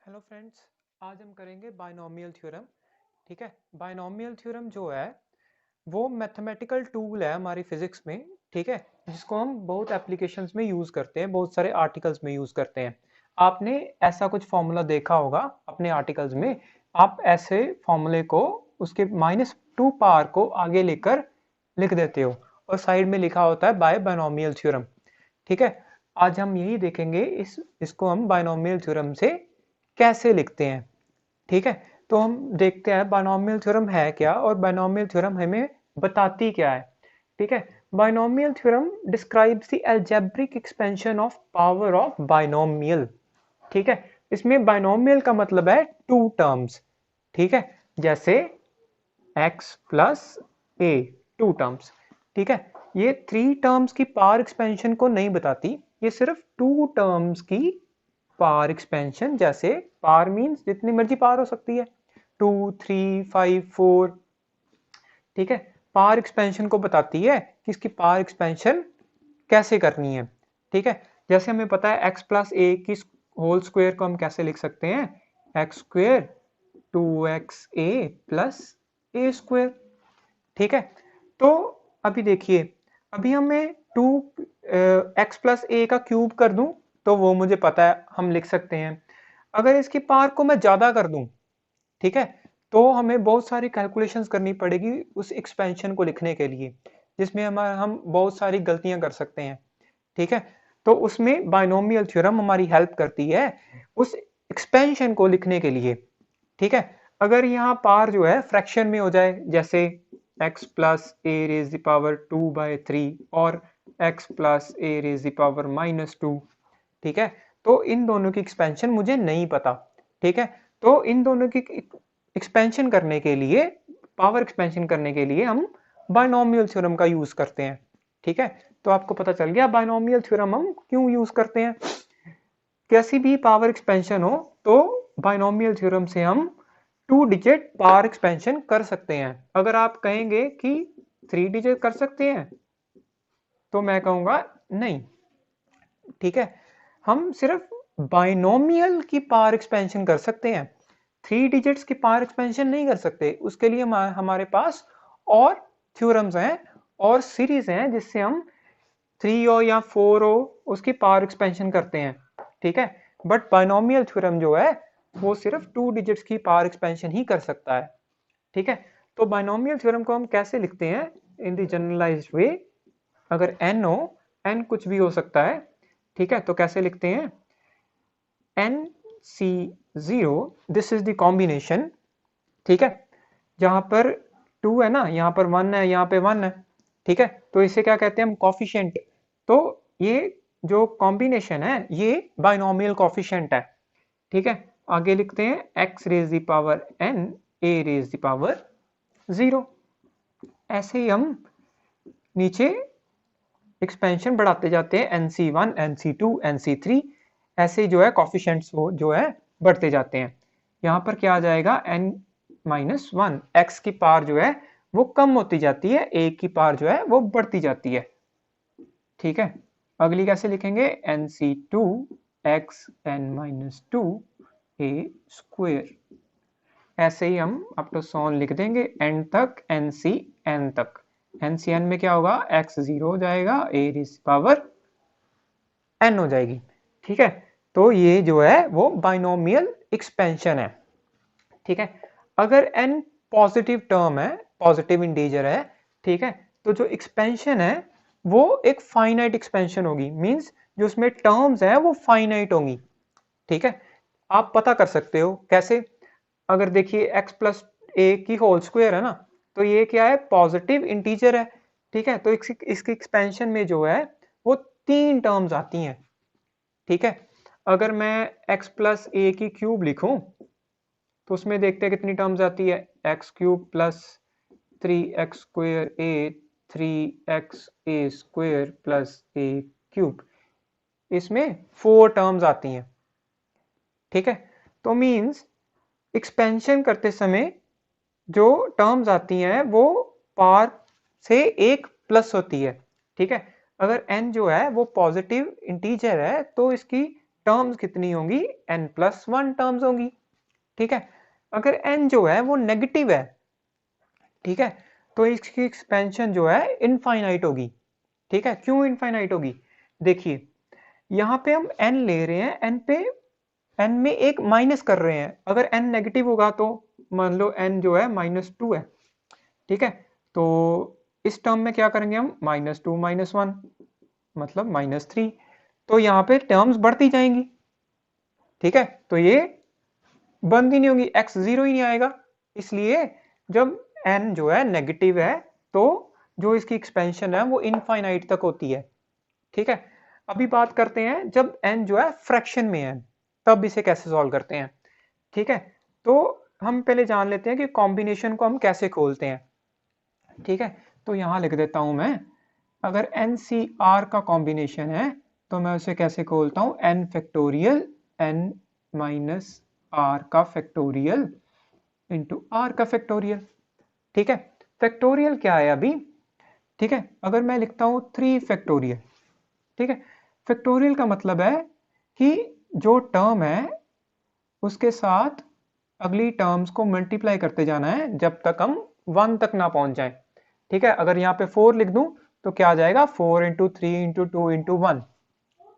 Hello friends, आज हम करेंगे बायनॉमियल थ्योरम। ठीक है, बायनॉमियल थ्योरम जो है वो मैथमेटिकल टूल है हमारी फिजिक्स में। ठीक है, जिसको हम बहुत एप्लीकेशंस में यूज करते हैं, बहुत सारे आर्टिकल्स में यूज करते हैं। आपने ऐसा कुछ फॉर्मूला देखा होगा अपने आर्टिकल्स में। आप ऐसे फॉर्मूले को उसके -2 पावर को आगे लेकर लिख देते हो और साइड में लिखा होता है बाय बायनॉमियल थ्योरम। ठीक है, आज हम यही देखेंगे इसको हम बायनॉमियल थ्योरम से कैसे लिखते हैं। ठीक है, तो हम देखते हैं बायनॉमियल थ्योरम है क्या और बायनॉमियल थ्योरम हमें बताती क्या है। ठीक है, binomial theorem describes the algebraic expansion of power of binomial. ठीक है, इसमें बायनॉमियल का मतलब है टू टर्म्स। ठीक है, जैसे x plus a, two terms. ठीक है, ये थ्री टर्म्स की पावर एक्सपेंशन को नहीं बताती, ये सिर्फ टू टर्म्स की पावर एक्सपेंशन। जैसे पावर मींस जितनी मर्जी पावर हो सकती है, 2 3 5 4। ठीक है, पावर एक्सपेंशन को बताती है कि इसकी पावर एक्सपेंशन कैसे करनी है। ठीक है, जैसे हमें पता है x प्लस ए की होल स्क्वायर को हम कैसे लिख सकते हैं, एक्स स्क्वायर 2xa प्लस ए स्क्वायर। ठीक है, तो अभी देखिए, अभी हमें 2x+a का क्यूब कर दूं तो वो मुझे पता है, हम लिख सकते हैं। अगर इसकी पावर को मैं ज्यादा कर दूं, ठीक है, तो हमें बहुत सारी कैलकुलेशंस करनी पड़ेगी उस एक्सपेंशन को लिखने के लिए, जिसमें हम बहुत सारी गलतियां कर सकते हैं। ठीक है, तो उसमें बायनोमियल थ्योरम हमारी हेल्प करती है उस एक्सपेंशन को लिखने के लिए। ठीक है, अगर यहाँ पावर जो है फ्रैक्शन में हो जाए, जैसे x plus a raise the power 2/3 और x plus a raise the power -2। ठीक है, तो इन दोनों की एक्सपेंशन मुझे नहीं पता। ठीक है, तो इन दोनों की एक्सपेंशन करने के लिए, पावर एक्सपेंशन करने के लिए हम बायनोमियल थ्योरम का यूज करते हैं। ठीक है, तो आपको पता चल गया बायनोमियल थ्योरम हम क्यों यूज करते हैं। कैसी भी पावर एक्सपेंशन हो तो बायनोमियल थ्योरम से हम 2 डिजिट पावर एक्सपेंशन कर सकते हैं। अगर आप कहेंगे कि 3 डिजिट कर सकते हैं तो मैं कहूंगा नहीं। ठीक है, हम सिर्फ बायनोमियल की पावर एक्सपेंशन कर सकते हैं, 3 डिजिट्स की पावर एक्सपेंशन नहीं कर सकते। उसके लिए हमारे पास और थ्योरम्स हैं और सीरीज हैं जिससे हम 3 हो या 4 हो उसकी पावर एक्सपेंशन करते हैं। ठीक है, बट बायनोमियल थ्योरम जो है वो सिर्फ 2 डिजिट्स की पावर एक्सपेंशन ही कर सकता है। ठीक है, तो बायनोमियल थ्योरम को हम कैसे लिखते हैं इन द जनरलाइज्ड वे। अगर n हो, n कुछ भी हो सकता है। ठीक है, तो कैसे लिखते हैं, NC0, this is the combination. ठीक है, जहां पर 2 है ना, यहाँ पर 1 है, यहाँ पे 1 है। ठीक है, तो इसे क्या कहते हैं हम, कॉफिशिएंट। तो ये जो कॉम्बिनेशन है ये बायनोमियल कॉफिशिएंट है। ठीक है, आगे लिखते हैं x raise the power n, a raise the power 0। ऐसे ही हम नीचे एक्सपेंशन बढ़ाते जाते हैं, NC1 NC2 NC3, ऐसे जो है कॉफिशिएंट्स वो जो है बढ़ते जाते हैं। यहाँ पर क्या आ जाएगा, n-1, x की पावर जो है वो कम होती जाती है, a की पावर जो है वो बढ़ती जाती है। ठीक है, अगली कैसे लिखेंगे, NC2 x n-2 a square. ऐसे ही हम अप टू सॉन लिख देंगे एन तक, NCn तक। NCn में क्या होगा, x 0 हो जाएगा, a रेज़ पावर n हो जाएगी। ठीक है, तो ये जो है वो बायनोमियल एक्सपेंशन है। ठीक है, अगर n पॉजिटिव टर्म है, पॉजिटिव इंटीजर है, ठीक है, तो जो एक्सपेंशन है वो एक फाइनाइट एक्सपेंशन होगी, मींस जो उसमें टर्म्स है वो फाइनाइट होंगी। ठीक है, आप पता कर सकते हो कैसे, अगर देखिए x प्लस ए की होल स्क्वायर है ना, तो ये क्या है, पॉजिटिव इंटीजर है। ठीक है, तो इसकी एक्सपेंशन में जो है वो 3 टर्म्स आती हैं। ठीक है, अगर मैं x प्लस ए की क्यूब लिखूं तो उसमें देखते हैं कितनी टर्म्स आती है, x cube plus 3x² A, 3x a square plus A cube, इसमें 4 टर्म्स आती हैं। ठीक है, तो मींस एक्सपेंशन करते समय जो टर्म्स आती हैं वो पावर से एक प्लस होती है। ठीक है, अगर n जो है वो पॉजिटिव इंटीजर है तो इसकी टर्म्स कितनी होंगी, n+1 टर्म्स होंगी। ठीक है, अगर n जो है वो नेगेटिव है, ठीक है, तो इसकी एक्सपेंशन जो है इनफाइनाइट होगी। ठीक है, क्यों इनफाइनाइट होगी, देखिए यहां पे हम n ले रहे हैं, n पे n में एक माइनस कर रहे हैं, अगर n नेगेटिव होगा तो मान लो n जो है -2 है। ठीक है, तो इस टर्म में क्या करेंगे हम, -2 -1 मतलब -3, तो यहाँ पे टर्म्स बढ़ती जाएंगी। ठीक है, तो ये बंद ही नहीं होगी, x 0 ही नहीं आएगा। इसलिए जब n जो है नेगेटिव है तो जो इसकी एक्सपेंशन है वो इनफाइनाइट तक होती है। ठीक है, अभी बात करते हैं जब n जो है फ्रैक्शन में है तब इसे कैसे सॉल्व करते हैं। ठीक है, तो हम पहले जान लेते हैं कि कॉम्बिनेशन को हम कैसे खोलते हैं। ठीक है, तो यहां लिख देता हूं मैं, अगर NCR का कॉम्बिनेशन है तो मैं उसे कैसे खोलता हूं, n factorial n minus r का फैक्टोरियल इंटू r का फैक्टोरियल। ठीक है, फैक्टोरियल क्या है अभी, ठीक है, अगर मैं लिखता हूं 3 फैक्टोरियल, ठीक है, फैक्टोरियल का मतलब है कि जो टर्म है उसके साथ अगली टर्म्स को मल्टीप्लाई करते जाना है जब तक हम 1 तक ना पहुंच जाए। ठीक है, अगर यहाँ पे 4 लिख दूं तो क्या आ जाएगा, 4 इंटू 3 इंटू 2 इंटू 1।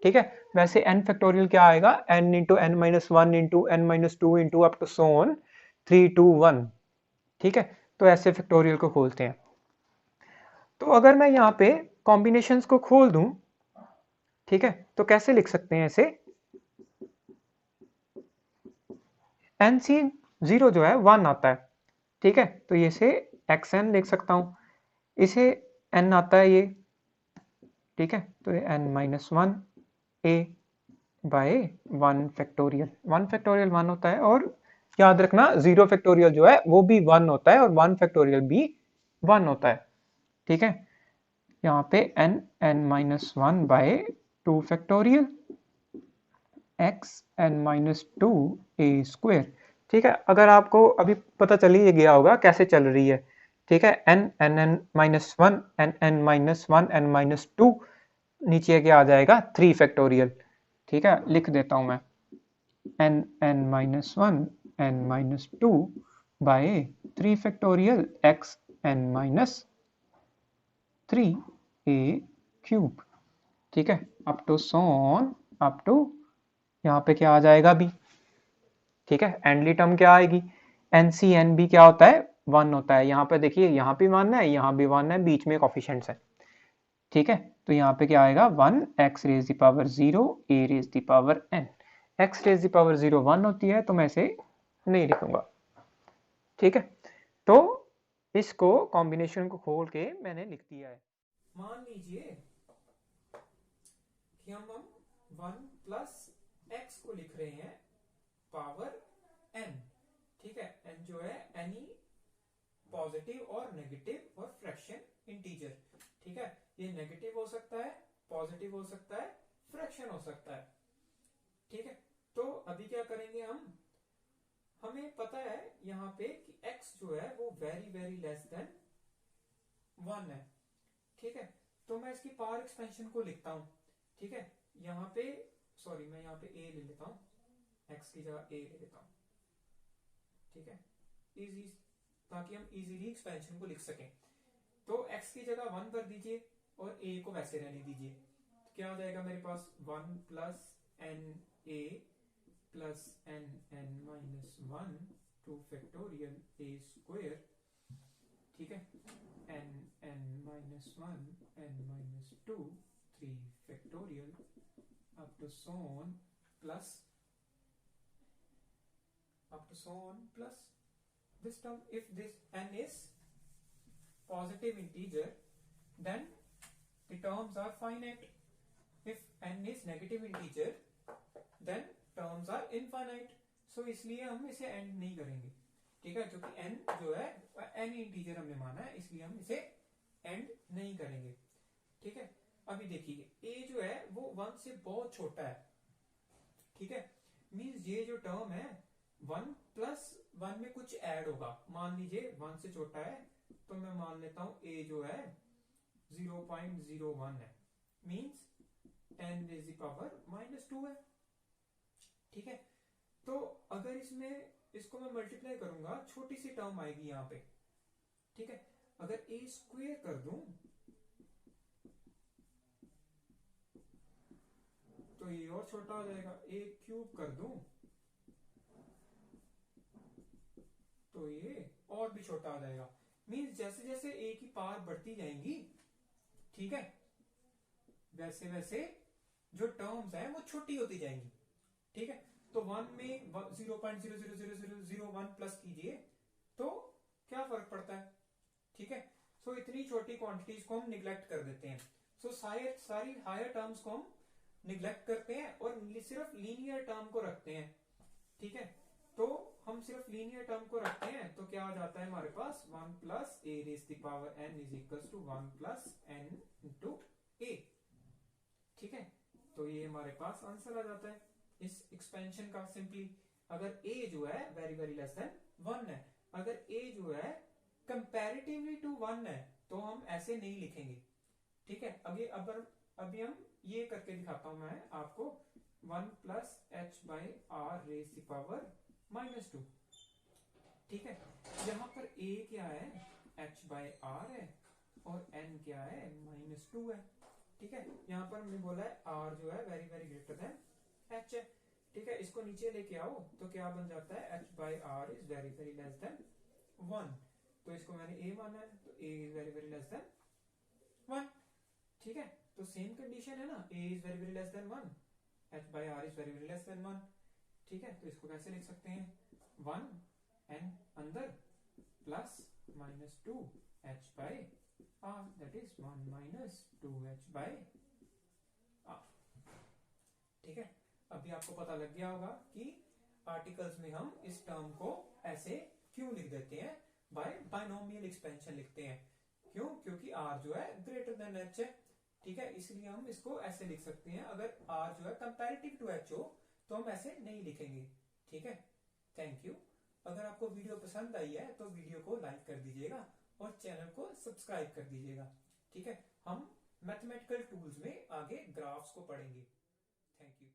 ठीक है, वैसे n फैक्टोरियल क्या आएगा, n into n minus one into n minus two into up to so on 3 2 1। ठीक है, तो ऐसे फैक्टोरियल को खोलते हैं। तो अगर मैं यहाँ पे कॉम्बिनेशंस को खोल दूं, ठीक है, तो कैसे लिख सकते हैं इसे, NC0 जो है 1 आता है। ठीक है, तो ये से xn लिख सकता हूं, इसे n आता है ये। ठीक है, तो ये n माइनस वन ए बाय 1 फैक्टोरियल, 1 फैक्टोरियल 1 होता है, और याद रखना 0 फैक्टोरियल जो है वो भी 1 होता है और 1 फैक्टोरियल भी 1 होता है। ठीक है, यहाँ पे n minus one by 2 factorial x n minus to A square. ठीक है, अगर आपको अभी पता चल ही गया होगा कैसे चल रही है। ठीक है, n minus one n minus one n minus to, नीचे क्या आ जाएगा 3 फैक्टोरियल। ठीक है, लिख देता हूं मैं, n minus one n minus two by 3 factorial x n minus 3 a cube. ठीक है, up to so on up to, यहाँ पे क्या आ जाएगा अभी, ठीक है, एंडली टर्म क्या आएगी, NCNB क्या होता है, 1 होता है। यहाँ पे देखिए, यहाँ भी 1 है, यहाँ भी 1 है, बीच में कोफिशिएंट्स है। ठीक है, तो यहाँ पे क्या आएगा, 1 x raise the power 0 a raise the power n। x raise the power 0 1 होती है तो मैं इसे नहीं लिखूंगा। ठीक है, तो इसको कॉम्बिनेशन को खोल के मैंने लिख दिया है। मान लीजिए कि हम 1 प्लस एक्स को लिख रहे हैं पावर n। ठीक है, n जो है एनी पॉजिटिव और नेगेटिव और फ्रैक्शन इंटीजर। ठीक है, ये नेगेटिव हो सकता है, पॉजिटिव हो सकता है, फ्रैक्शन हो सकता है। ठीक है, तो अभी क्या करेंगे हम, हमें पता है यहाँ पे कि x जो है वो वेरी वेरी लेस देन 1 है। ठीक है, तो मैं इसकी पावर एक्सपेंशन को लिखता हूं। ठीक है, यहाँ पे सॉरी मैं यहाँ पे a ले लेता हूं, x की जगह a ले लेता हूं। ठीक है, इजी, ताकि हम इजीली एक्सपेंशन को लिख सकें। तो x की जगह 1 कर दीजिए और a को वैसे रहने दीजिए, तो क्या हो जाएगा मेरे पास, 1 plus n a plus n minus one two factorial a square. ठीक है, n minus one n minus two 3 factorial up to so on plus this term. If this n is positive integer, then the terms are finite. If n is negative integer, then terms are infinite. So इसलिए हम इसे end नहीं करेंगे। ठीक है, क्योंकि n जो है n इंटीजर हमने माना है, इसलिए हम इसे end नहीं करेंगे। ठीक है, अभी देखिए a जो है वो 1 से बहुत छोटा है। ठीक है, मीन्स ये जो टर्म है 1 प्लस 1 में कुछ ऐड होगा, मान लीजिए 1 से छोटा है, तो मैं मान लेता हूं a जो है 0.01 है, मीन्स 10 रेज द पावर -2 है। ठीक है। तो अगर इसमें इसको मैं मल्टीप्लाई करूंगा, छोटी सी टर्म आएगी यहां पे, ठीक है। अगर ए स्क्वेयर कर दूं तो ये और छोटा हो जाएगा, ए क्यूब कर दूं तो ये और भी छोटा हो जाएगा। मीन्स जैसे जैसे ए की पावर बढ़ती जाएंगी, ठीक है, वैसे वैसे जो टर्म्स है वो छोटी होती जाएंगी, ठीक है। तो 1 में 0.0000001 प्लस कीजिए तो क्या फर्क पड़ता है, ठीक है। सो इतनी छोटी क्वांटिटीज को हम निग्लेक्ट कर देते हैं। सो सारी हायर टर्म्स को हम निग्लेक्ट करते हैं और सिर्फ लीनियर टर्म को रखते हैं, ठीक है। तो हम सिर्फ लीनियर टर्म को रखते हैं तो क्या आ जाता है हमारे पास 1 plus a raise the power n is equal to 1 plus n into a, ठीक है। तो ये हमारे पास आंसर आ जाता है इस एक्सपेंशन का सिंपली। अगर a जो है वेरी वेरी लेस देन 1 है, अगर a जो है कंपैरेटिवली टू 1 है तो हम ऐसे नहीं लिखेंगे, ठीक है। अभी हम ये करके दिखाता हूं मैं आपको, 1 plus h by r raise the power -2, ठीक है। यहां पर a क्या है, h बाई आर है और n क्या है -2 है, ठीक है। यहां पर हमने बोला है r जो है very very greater than h है, ठीक है। इसको नीचे लेके आओ तो क्या बन जाता है, h by r is very very less than 1, तो इसको मैंने a माना है तो a is very very less than 1, ठीक है। तो सेम कंडीशन है ना, a is very very less than 1, h by r is very very less than 1, ठीक है। तो इसको कैसे लिख सकते हैं, 1 n अंदर plus -2 h by r, that is 1 minus 2 h by r, ठीक है। अभी आपको पता लग गया होगा कि आर्टिकल्स में हम इस टर्म को ऐसे क्यों लिख देते हैं, बाय बायनोमियल एक्सपेंशन लिखते हैं। क्यों, क्योंकि r जो है ग्रेटर देन h है, ठीक है, इसलिए हम इसको ऐसे लिख सकते हैं। अगर r जो है कंपैरेटिव टू h हो तो हम ऐसे नहीं लिखेंगे, ठीक है। Thank you. अगर आपको वीडियो पसंद आई है तो वीडियो को लाइक कर दीजिएगा और चैनल को सब्सक्राइब कर दीजिएगा, ठीक है। हम मैथमेटिकल टूल्स में आगे ग्राफ्स को पढ़ेंगे। Thank you.